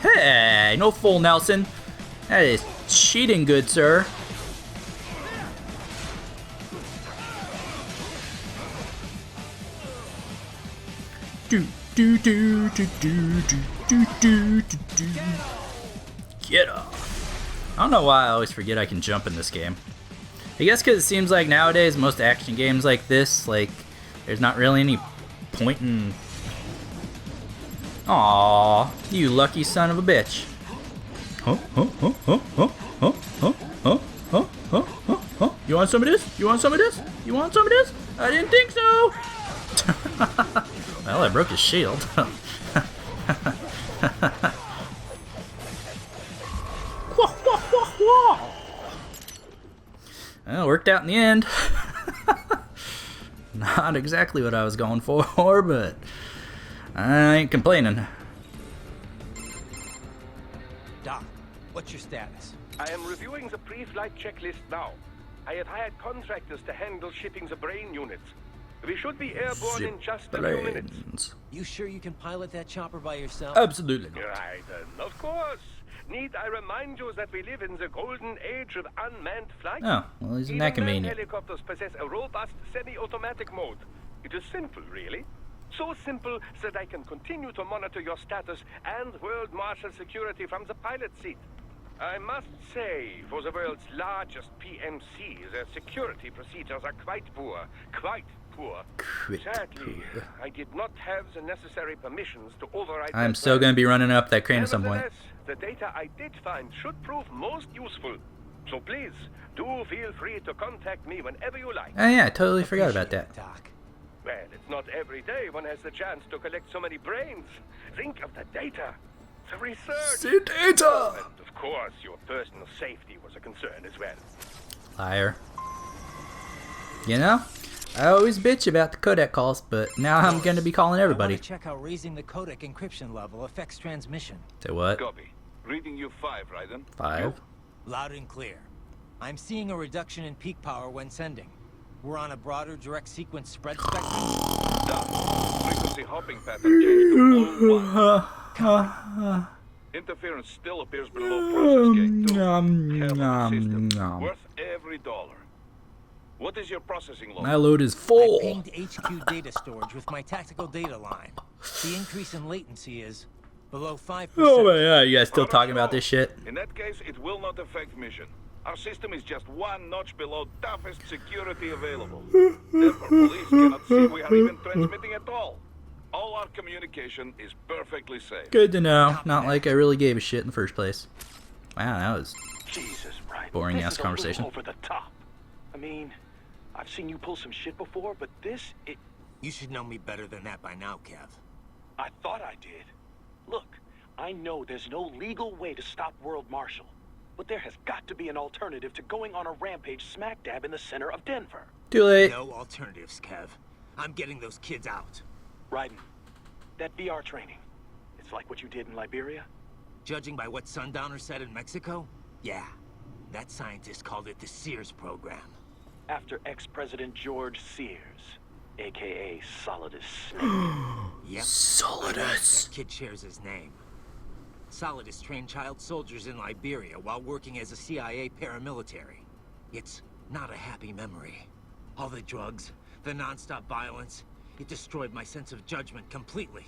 Hey, no full Nelson. That is cheating, good sir. Do do do do do do do do do. Get up. I don't know why I always forget I can jump in this game. I guess because it seems like nowadays most action games like this, like, there's not really any point in... Aww, you lucky son of a bitch. You want some of this? You want some of this? You want some of this? I didn't think so! Well, I broke his shield. Well, it worked out in the end. Not exactly what I was going for, but I ain't complaining. Doc, what's your status? I am reviewing the pre-flight checklist now. I have hired contractors to handle shipping the brain units. We should be airborne in just a few minutes. You sure you can pilot that chopper by yourself? Absolutely not. Raiden, of course. Need I remind you that we live in the golden age of unmanned flight? Oh, well, isn't that Even manned convenient? helicopters possess a robust semi-automatic mode. It is simple, really. So simple that I can continue to monitor your status and world marshal security from the pilot seat. I must say, for the world's largest PMC, their security procedures are quite poor. Quite poor. Sadly, I did not have the necessary permissions to override. I'm still going to be running up that crane at some point. Nevertheless, the data I did find should prove most useful. So please, do feel free to contact me whenever you like. Oh yeah, I totally forgot about that. Doc. Well, it's not every day one has the chance to collect so many brains. Think of the data. The research. The data! And of course, your personal safety was a concern as well. Liar. You know, I always bitch about the codec calls, but now I'm going to be calling I everybody. want to check how raising the codec encryption level affects transmission. Say what? Copy. Reading you 5, Raiden. 5? Loud and clear. I'm seeing a reduction in peak power when sending. We're on a broader direct sequence spread spectrum. Done. Frequency hopping pattern changed to all 1. Interference still appears below process gate 2. Hell of a system. Worth every dollar. What is your processing load? My load is I full. pinged HQ data storage with my tactical data line. The increase in latency is below 5%. Oh my god, you guys still talking about this shit? In that case, it will not affect mission. Our system is just one notch below toughest security available. Therefore, police cannot see we are even transmitting at all. All our communication is perfectly safe. Good to know. Not like I really gave a shit in the first place. Wow, that was Jesus, right. boring This ass is a conversation. little over the top. I mean, I've seen you pull some shit before, but this, You should know me better than that by now, Kev. I thought I did. Look, I know there's no legal way to stop World Marshal, but there has got to be an alternative to going on a rampage smack dab in the center of Denver. Too late. No alternatives, Kev. I'm getting those kids out. Raiden, that VR training, it's like what you did in Liberia? Judging by what Sundowner said in Mexico, yeah. That scientist called it the Sears program. After ex-President George Sears, a.k.a. Solidus Snake. Yep. Solidus. That kid shares his name. Solidus trained child soldiers in Liberia while working as a CIA paramilitary. It's not a happy memory. All the drugs, the non-stop violence, it destroyed my sense of judgment completely.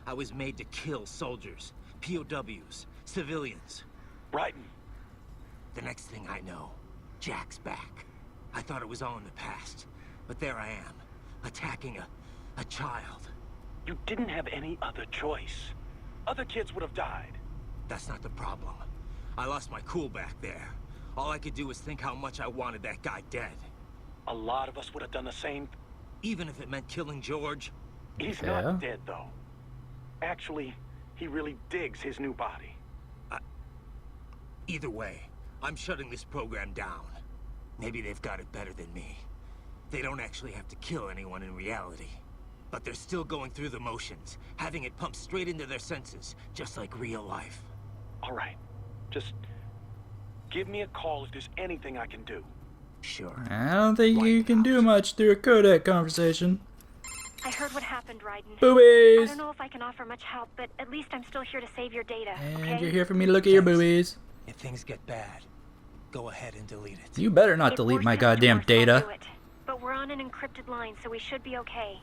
I was made to kill soldiers, POWs, civilians. Raiden, The next thing I know, Jack's back. I thought it was all in the past, but there I am, attacking a child. you didn't have any other choice. Other kids would have died. That's not the problem. I lost my cool back there. All I could do was think how much I wanted that guy dead. A lot of us would have done the same. Even if it meant killing George. He's Yeah. not dead, though. Actually, he really digs his new body. Either way, I'm shutting this program down. Maybe they've got it better than me. They don't actually have to kill anyone in reality. But they're still going through the motions, having it pumped straight into their senses, just like real life. All right. Just give me a call if there's anything I can do. Sure. I don't think you can do much through a codec conversation. I heard what happened, Raiden. I Boobies! don't know if I can offer much help, but at least I'm still here to save your data, And okay? you're here for me to look at your boobies. If things get bad, go ahead and delete it. You better not If delete worse my comes to goddamn worse, I'll data. do it. But we're on an encrypted line, so we should be okay.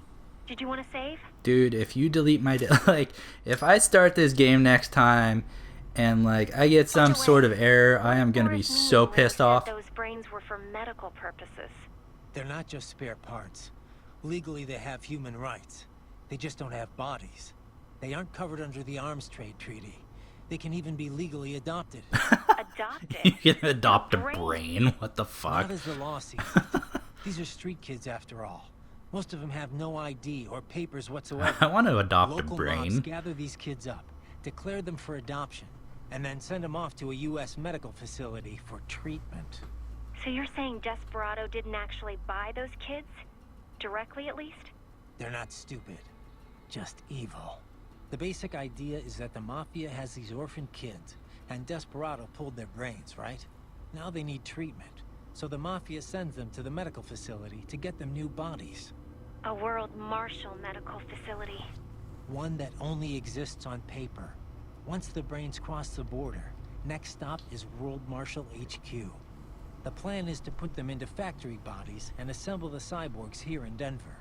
Did you want to save? Dude, if you delete my like, if I start this game next time and like I get some sort of error, I am gonna be so pissed off. Those brains were for medical purposes. They're not just spare parts. Legally, they have human rights. They just don't have bodies. They aren't covered under the Arms Trade Treaty. They can even be legally adopted. Adopted? You can adopt a brain? What the fuck? Not as the law sees it. These are street kids after all. Most of them have no ID or papers whatsoever. I want to adopt a Local mobs brain. gather these kids up, declare them for adoption, and then send them off to a U.S. medical facility for treatment. So you're saying Desperado didn't actually buy those kids? Directly, at least? They're not stupid, just evil. The basic idea is that the Mafia has these orphan kids, and Desperado pulled their brains, right? Now they need treatment, so the Mafia sends them to the medical facility to get them new bodies. A World Marshal medical facility. One that only exists on paper. Once the brains cross the border, next stop is World Marshal HQ. The plan is to put them into factory bodies and assemble the cyborgs here in Denver.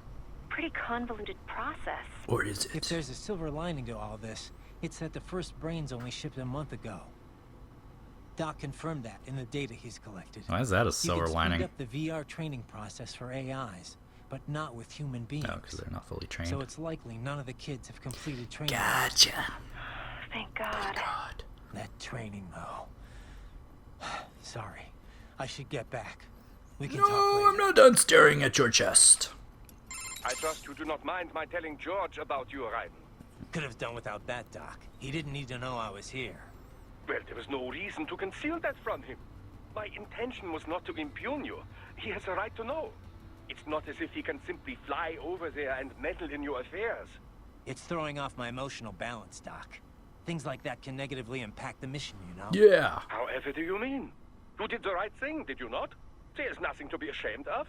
Pretty convoluted process. Or is If it? there's a silver lining to all this, it's that the first brains only shipped a month ago. Doc confirmed that in the data he's collected. Why is that a You silver can lining? speed up the VR training process for AIs, but not with human beings. No, because they're not fully trained. So it's likely none of the kids have completed training. Gotcha. Thank God. God. That training, though. Sorry. I should get back. We can talk No, later. I'm not done staring at your chest. I trust you do not mind my telling George about you, Raiden. Could have done without that, Doc. He didn't need to know I was here. Well, there was no reason to conceal that from him. My intention was not to impugn you. He has a right to know. It's not as if he can simply fly over there and meddle in your affairs. It's throwing off my emotional balance, Doc. Things like that can negatively impact the mission, you know? Yeah. However do you mean? You did the right thing, did you not? There's nothing to be ashamed of.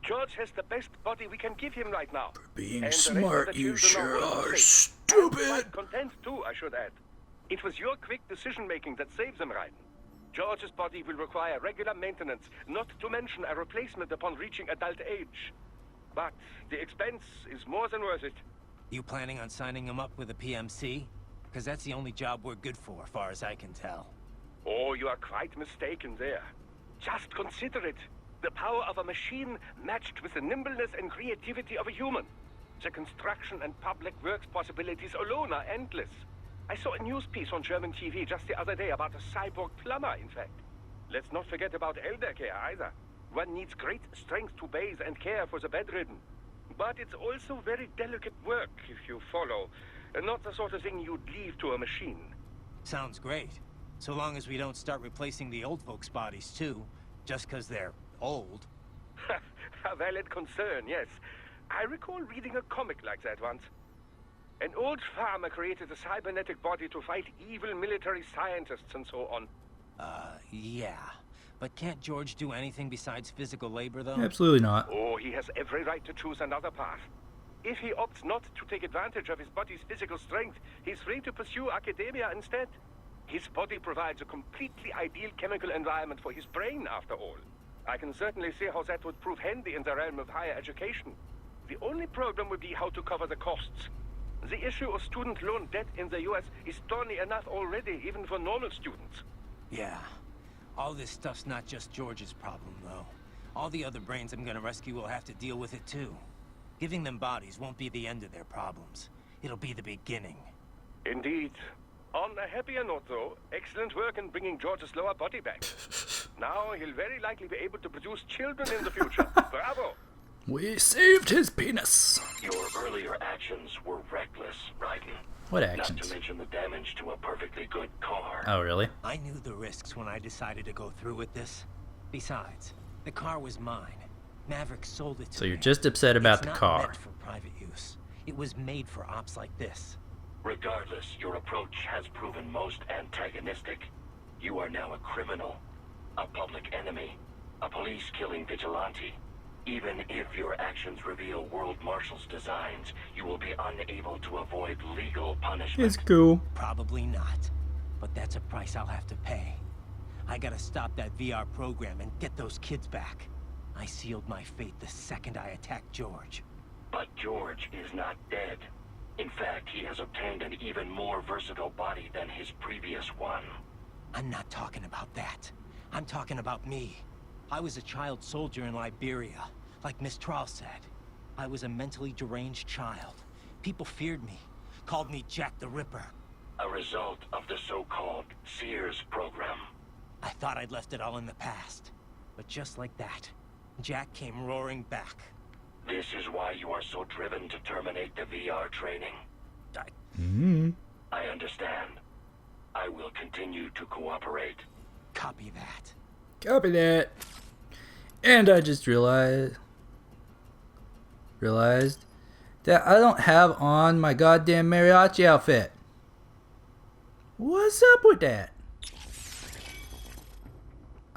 George has the best body we can give him right now. Being And the rest of smart, the you children sure also are safe. And stupid. quite content too, I should add. It was your quick decision-making that saves him, Raiden. George's body will require regular maintenance, not to mention a replacement upon reaching adult age. But the expense is more than worth it. You planning on signing him up with a PMC? Because that's the only job we're good for, far as I can tell. Oh, you are quite mistaken there. Just consider it. The power of a machine matched with the nimbleness and creativity of a human. The construction and public works possibilities alone are endless. I saw a news piece on German TV just the other day about a cyborg plumber, in fact. Let's not forget about elder care either. One needs great strength to bathe and care for the bedridden. But it's also very delicate work, if you follow. Not the sort of thing you'd leave to a machine. Sounds great. So long as we don't start replacing the old folks' bodies, too. Just because they're old. A valid concern, yes. I recall reading a comic like that once. An old farmer created a cybernetic body to fight evil military scientists and so on. Yeah. But can't George do anything besides physical labor, though? Absolutely not. Oh, he has every right to choose another path. If he opts not to take advantage of his body's physical strength, he's free to pursue academia instead. His body provides a completely ideal chemical environment for his brain, after all. I can certainly see how that would prove handy in the realm of higher education. The only problem would be how to cover the costs. The issue of student loan debt in the US is thorny enough already, even for normal students. Yeah. All this stuff's not just George's problem, though. All the other brains I'm gonna rescue will have to deal with it, too. Giving them bodies won't be the end of their problems. It'll be the beginning. Indeed. On a happier note, though, excellent work in bringing George's lower body back. Now he'll very likely be able to produce children in the future. Bravo! We saved his penis. Your earlier actions were reckless, Raiden. What Not actions? to mention the damage to a perfectly good car. Oh, really? I knew the risks when I decided to go through with this. Besides, the car was mine. Maverick sold it to So me. you're just upset about It's the not car. meant for private use. It was made for ops like this. Regardless, your approach has proven most antagonistic. You are now a criminal, a public enemy, a police-killing vigilante. Even if your actions reveal World Marshal's designs, you will be unable to avoid legal punishment. It's cool. Probably not. But that's a price I'll have to pay. I gotta stop that VR program and get those kids back. I sealed my fate the second I attacked George. But George is not dead. In fact, he has obtained an even more versatile body than his previous one. I'm not talking about that. I'm talking about me. I was a child soldier in Liberia, like Miss Trawl said. I was a mentally deranged child. People feared me, called me Jack the Ripper. A result of the so-called Sears program. I thought I'd left it all in the past. But just like that, Jack came roaring back. This is why you are so driven to terminate the VR training. I understand. I will continue to cooperate. Copy that. Copy that. And I just realized that I don't have on my goddamn mariachi outfit. What's up with that?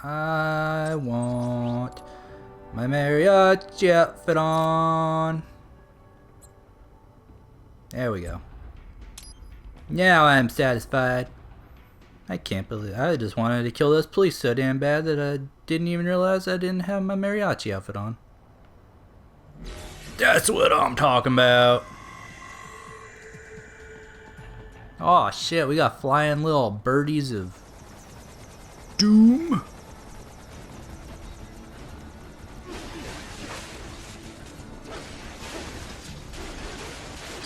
I want my mariachi outfit on. There we go. Now I'm satisfied. I can't believe I just wanted to kill those police so damn bad that I didn't even realize I didn't have my mariachi outfit on. That's what I'm talking about. Oh shit, we got flying little birdies of doom.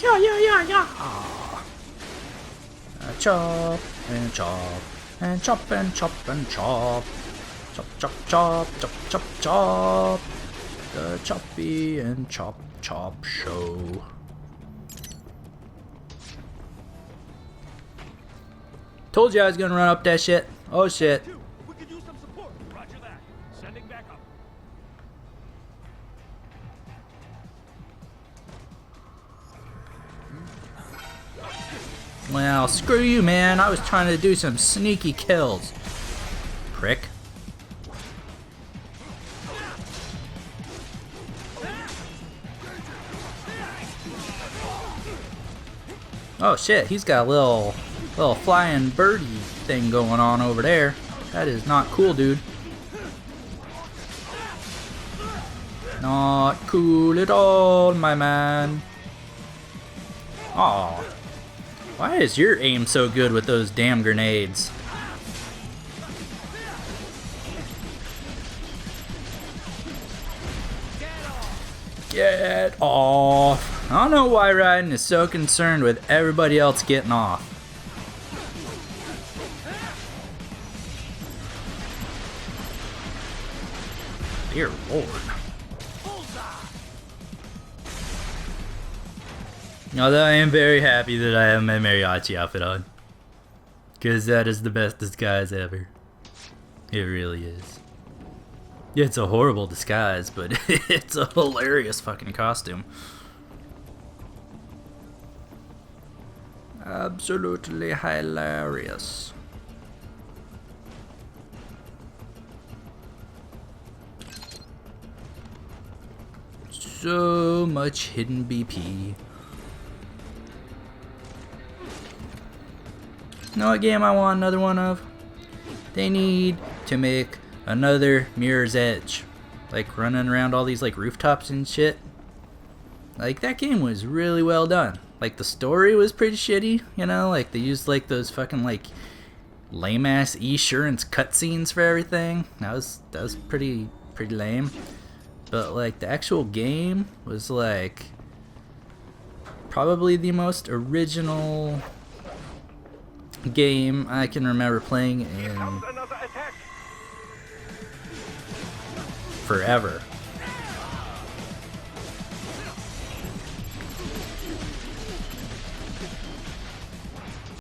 Yeah. Chop and chop and chop and chop and chop. Chop, chop, chop, chop, chop, chop. The choppy and chop chop show. Told you I was gonna run up that shit. Oh shit. We could use some support. Roger that. Sending backup. Well, screw you, man. I was trying to do some sneaky kills. Prick. Oh shit, he's got a little flying birdie thing going on over there. That is not cool, dude. Not cool at all, my man. Aw. Why is your aim so good with those damn grenades? Get off. I don't know why Raiden is so concerned with everybody else getting off. Dear Lord. Although I am very happy that I have my mariachi outfit on. Because that is the best disguise ever. It really is. It's a horrible disguise, but it's a hilarious fucking costume. Absolutely hilarious. So much hidden BP. You know what game I want another one of? They need to make another Mirror's Edge. Like running around all these like rooftops and shit. Like that game was really well done. Like the story was pretty shitty, you know, like they used like those fucking like lame ass insurance cutscenes for everything. That was pretty lame. But like the actual game was like probably the most original game I can remember playing in forever.